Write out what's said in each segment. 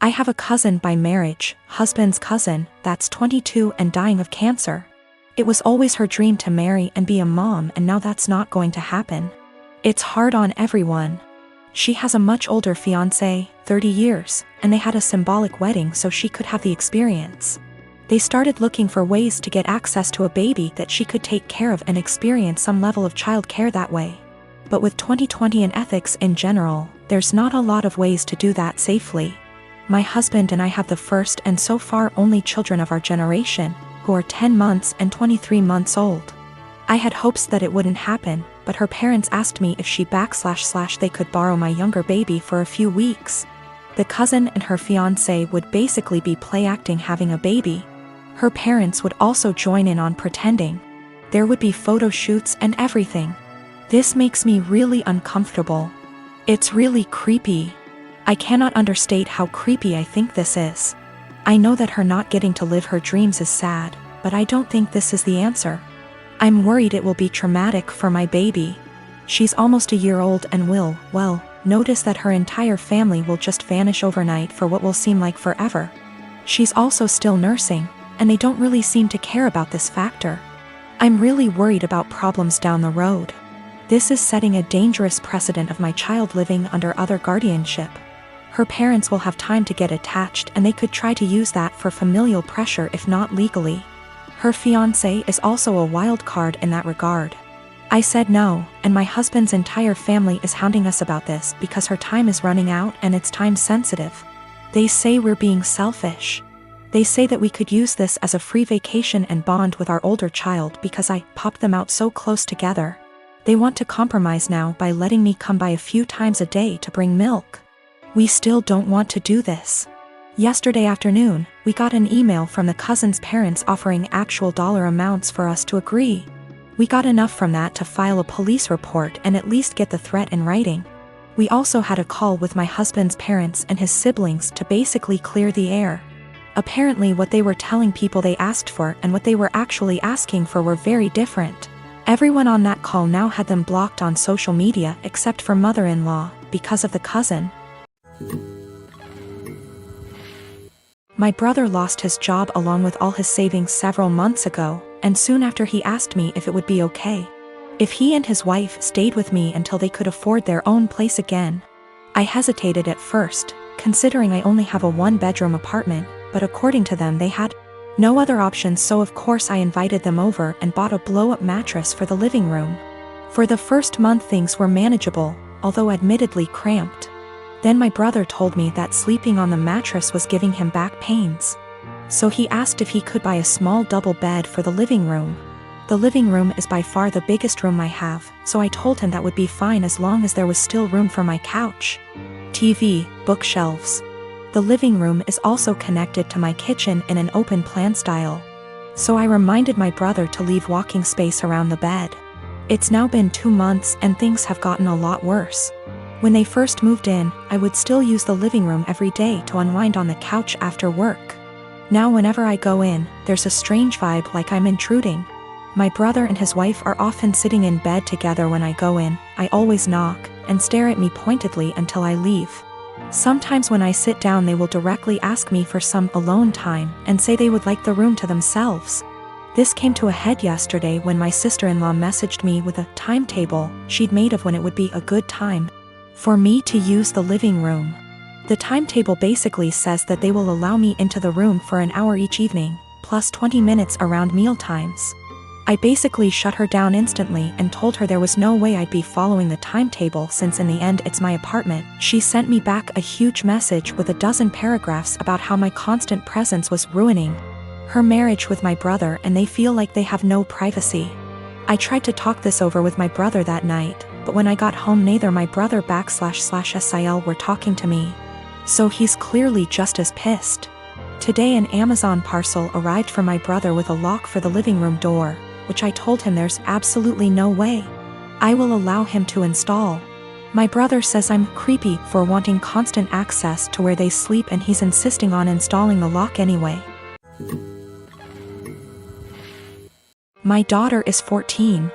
I have a cousin by marriage, husband's cousin, that's 22 and dying of cancer. It was always her dream to marry and be a mom, and now that's not going to happen. It's hard on everyone. She has a much older fiancé, 30 years, and they had a symbolic wedding so she could have the experience. They started looking for ways to get access to a baby that she could take care of and experience some level of child care that way. But with 2020 and ethics in general, there's not a lot of ways to do that safely. My husband and I have the first and so far only children of our generation, who are 10 months and 23 months old. I had hopes that it wouldn't happen, but her parents asked me if they could borrow my younger baby for a few weeks. The cousin and her fiancé would basically be play acting having a baby. Her parents would also join in on pretending. There would be photo shoots and everything. This makes me really uncomfortable. It's really creepy. I cannot understate how creepy I think this is. I know that her not getting to live her dreams is sad, but I don't think this is the answer. I'm worried it will be traumatic for my baby. She's almost a year old and will, well, notice that her entire family will just vanish overnight for what will seem like forever. She's also still nursing, and they don't really seem to care about this factor. I'm really worried about problems down the road. This is setting a dangerous precedent of my child living under other guardianship. Her parents will have time to get attached, and they could try to use that for familial pressure if not legally. Her fiancé is also a wild card in that regard. I said no, and my husband's entire family is hounding us about this because her time is running out and it's time sensitive. They say we're being selfish. They say that we could use this as a free vacation and bond with our older child because I popped them out so close together. They want to compromise now by letting me come by a few times a day to bring milk. We still don't want to do this. Yesterday afternoon, we got an email from the cousin's parents offering actual dollar amounts for us to agree. We got enough from that to file a police report and at least get the threat in writing. We also had a call with my husband's parents and his siblings to basically clear the air. Apparently what they were telling people they asked for and what they were actually asking for were very different. Everyone on that call now had them blocked on social media except for mother-in-law, because of the cousin. My brother lost his job along with all his savings several months ago, and soon after he asked me if it would be okay if he and his wife stayed with me until they could afford their own place again. I hesitated at first, considering I only have a one-bedroom apartment, but according to them they had no other options, so of course I invited them over and bought a blow-up mattress for the living room. For the first month things were manageable, although admittedly cramped. Then my brother told me that sleeping on the mattress was giving him back pains. So he asked if he could buy a small double bed for the living room. The living room is by far the biggest room I have, so I told him that would be fine as long as there was still room for my couch, TV, bookshelves. The living room is also connected to my kitchen in an open plan style. So I reminded my brother to leave walking space around the bed. It's now been 2 months and things have gotten a lot worse. When they first moved in, I would still use the living room every day to unwind on the couch after work. Now whenever I go in, there's a strange vibe like I'm intruding. My brother and his wife are often sitting in bed together when I go in. I always knock and stare at me pointedly until I leave. Sometimes when I sit down they will directly ask me for some alone time and say they would like the room to themselves. This came to a head yesterday when my sister-in-law messaged me with a timetable she'd made of when it would be a good time for me to use the living room. The timetable basically says that they will allow me into the room for an hour each evening, plus 20 minutes around meal times. I basically shut her down instantly and told her there was no way I'd be following the timetable since in the end it's my apartment. She sent me back a huge message with a dozen paragraphs about how my constant presence was ruining her marriage with my brother and they feel like they have no privacy. I tried to talk this over with my brother that night, but when I got home neither my brother /SIL were talking to me. So he's clearly just as pissed. Today an Amazon parcel arrived for my brother with a lock for the living room door, which I told him there's absolutely no way I will allow him to install. My brother says I'm creepy for wanting constant access to where they sleep and he's insisting on installing the lock anyway. My daughter is 14.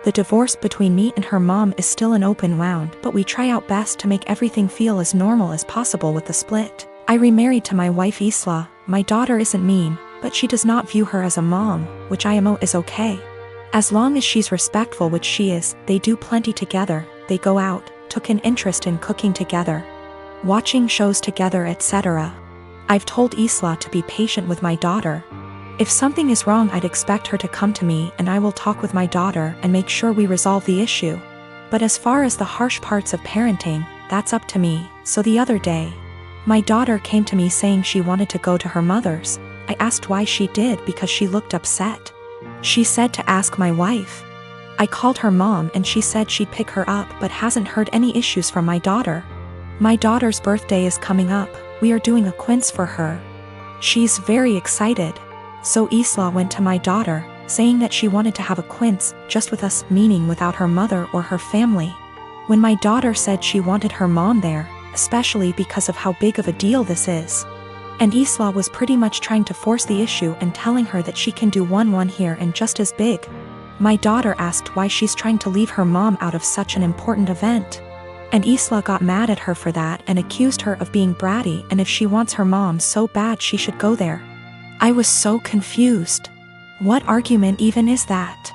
The divorce between me and her mom is still an open wound, but we try our best to make everything feel as normal as possible with the split. I remarried to my wife Isla. My daughter isn't mean, but she does not view her as a mom, which I am is okay. As long as she's respectful, which she is, they do plenty together, they go out, took an interest in cooking together, watching shows together, etc. I've told Isla to be patient with my daughter. If something is wrong, I'd expect her to come to me and I will talk with my daughter and make sure we resolve the issue. But as far as the harsh parts of parenting, that's up to me. So the other day, my daughter came to me saying she wanted to go to her mother's. I asked why she did because she looked upset. She said to ask my wife. I called her mom and she said she'd pick her up but hasn't heard any issues from my daughter. My daughter's birthday is coming up, we are doing a quince for her. She's very excited. So Isla went to my daughter, saying that she wanted to have a quince, just with us, meaning without her mother or her family. When my daughter said she wanted her mom there, especially because of how big of a deal this is. And Isla was pretty much trying to force the issue and telling her that she can do one here and just as big. My daughter asked why she's trying to leave her mom out of such an important event. And Isla got mad at her for that and accused her of being bratty, and if she wants her mom so bad she should go there. I was so confused. What argument even is that?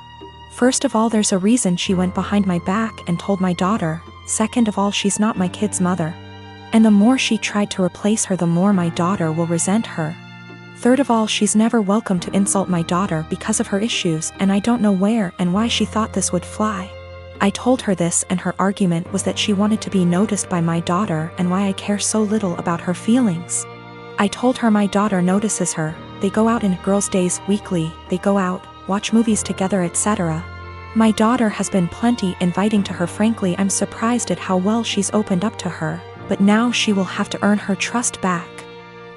First of all, there's a reason she went behind my back and told my daughter. Second of all, she's not my kid's mother. And the more she tried to replace her, the more my daughter will resent her. Third of all, she's never welcome to insult my daughter because of her issues, and I don't know where and why she thought this would fly. I told her this, and her argument was that she wanted to be noticed by my daughter and why I care so little about her feelings. I told her my daughter notices her. They go out in girls' days weekly, they go out, watch movies together, etc. My daughter has been plenty inviting to her. Frankly, I'm surprised at how well she's opened up to her, but now she will have to earn her trust back.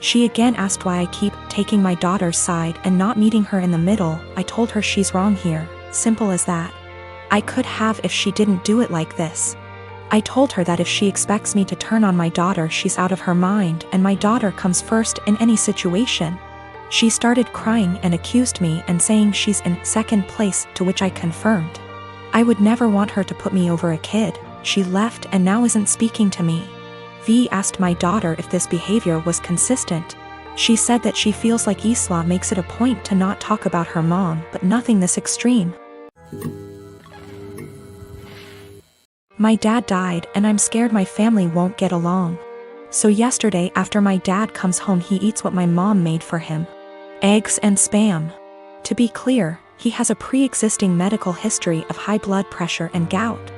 She again asked why I keep taking my daughter's side and not meeting her in the middle. I told her she's wrong here, simple as that. I could have if she didn't do it like this. I told her that if she expects me to turn on my daughter, she's out of her mind, and my daughter comes first in any situation. She started crying and accused me and saying she's in second place, to which I confirmed. I would never want her to put me over a kid. She left and now isn't speaking to me. V asked my daughter if this behavior was consistent. She said that she feels like Isla makes it a point to not talk about her mom, but nothing this extreme. My dad died and I'm scared my family won't get along. So yesterday after my dad comes home, he eats what my mom made for him. Eggs and spam. To be clear, he has a pre-existing medical history of high blood pressure and gout.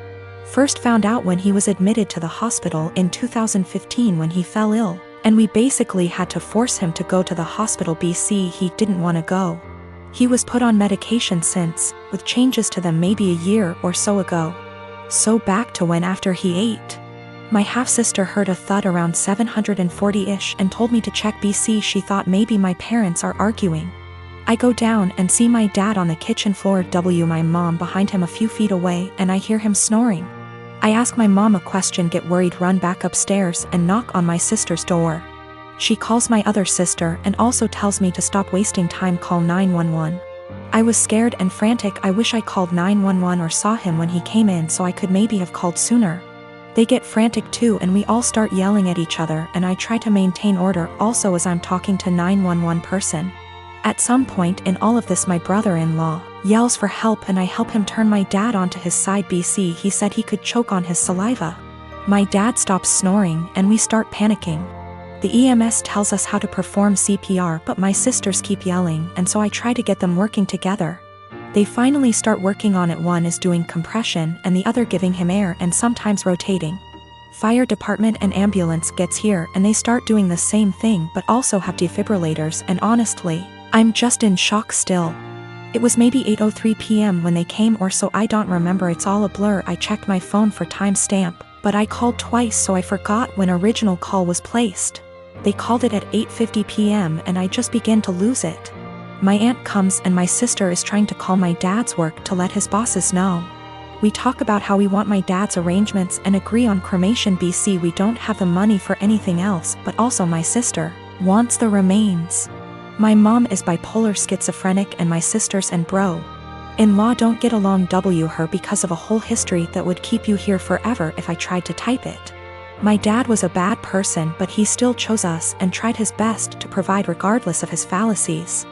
First found out when he was admitted to the hospital in 2015 when he fell ill, and we basically had to force him to go to the hospital. He didn't want to go. He was put on medication since, with changes to them maybe a year or so ago. So back to when after he ate. My half-sister heard a thud around 740-ish and told me to check. She thought maybe my parents are arguing. I go down and see my dad on the kitchen floor, my mom behind him a few feet away, and I hear him snoring. I ask my mom a question, get worried, run back upstairs and knock on my sister's door. She calls my other sister and also tells me to stop wasting time, call 911. I was scared and frantic. I wish I called 911 or saw him when he came in so I could maybe have called sooner. They get frantic too and we all start yelling at each other, and I try to maintain order also as I'm talking to 911 person. At some point in all of this, my brother-in-law yells for help and I help him turn my dad onto his side. He said he could choke on his saliva. My dad stops snoring and we start panicking. The EMS tells us how to perform CPR, but my sisters keep yelling, and so I try to get them working together. They finally start working on it. One is doing compression and the other giving him air and sometimes rotating. Fire department and ambulance gets here and they start doing the same thing but also have defibrillators, and honestly, I'm just in shock still. It was maybe 8:03 p.m. when they came or so, I don't remember, it's all a blur. I checked my phone for timestamp, but I called twice so I forgot when original call was placed. They called it at 8:50 p.m. and I just began to lose it. My aunt comes and my sister is trying to call my dad's work to let his bosses know. We talk about how we want my dad's arrangements and agree on cremation. We don't have the money for anything else, but also my sister wants the remains. My mom is bipolar schizophrenic and my sisters and bro-in-law don't get along. Her because of a whole history that would keep you here forever if I tried to type it. My dad was a bad person, but he still chose us and tried his best to provide regardless of his fallacies.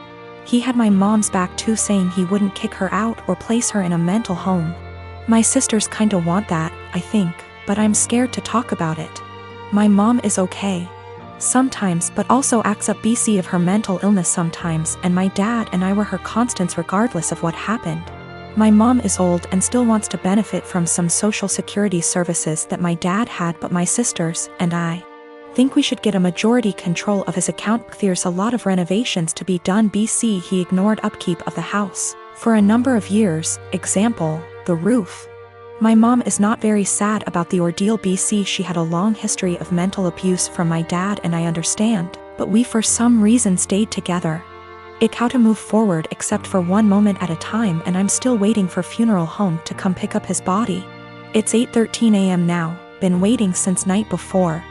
He had my mom's back too, saying he wouldn't kick her out or place her in a mental home. My sisters kinda want that, I think, but I'm scared to talk about it. My mom is okay sometimes, but also acts up BC of her mental illness sometimes, and my dad and I were her constants regardless of what happened. My mom is old and still wants to benefit from some social security services that my dad had, but my sisters and I think we should get a majority control of his account. There's a lot of renovations to be done. BC he ignored upkeep of the house for a number of years, example, the roof. My mom is not very sad about the ordeal. BC she had a long history of mental abuse from my dad, and I understand, but we for some reason stayed together. It how to move forward except for one moment at a time, and I'm still waiting for funeral home to come pick up his body. It's 8:13 a.m. now, been waiting since night before.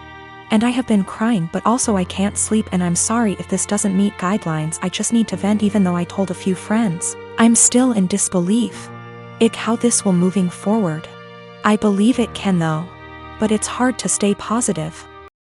And I have been crying, but also I can't sleep, and I'm sorry if this doesn't meet guidelines. I just need to vent. Even though I told a few friends, I'm still in disbelief. How this will moving forward. I believe it can though. But it's hard to stay positive.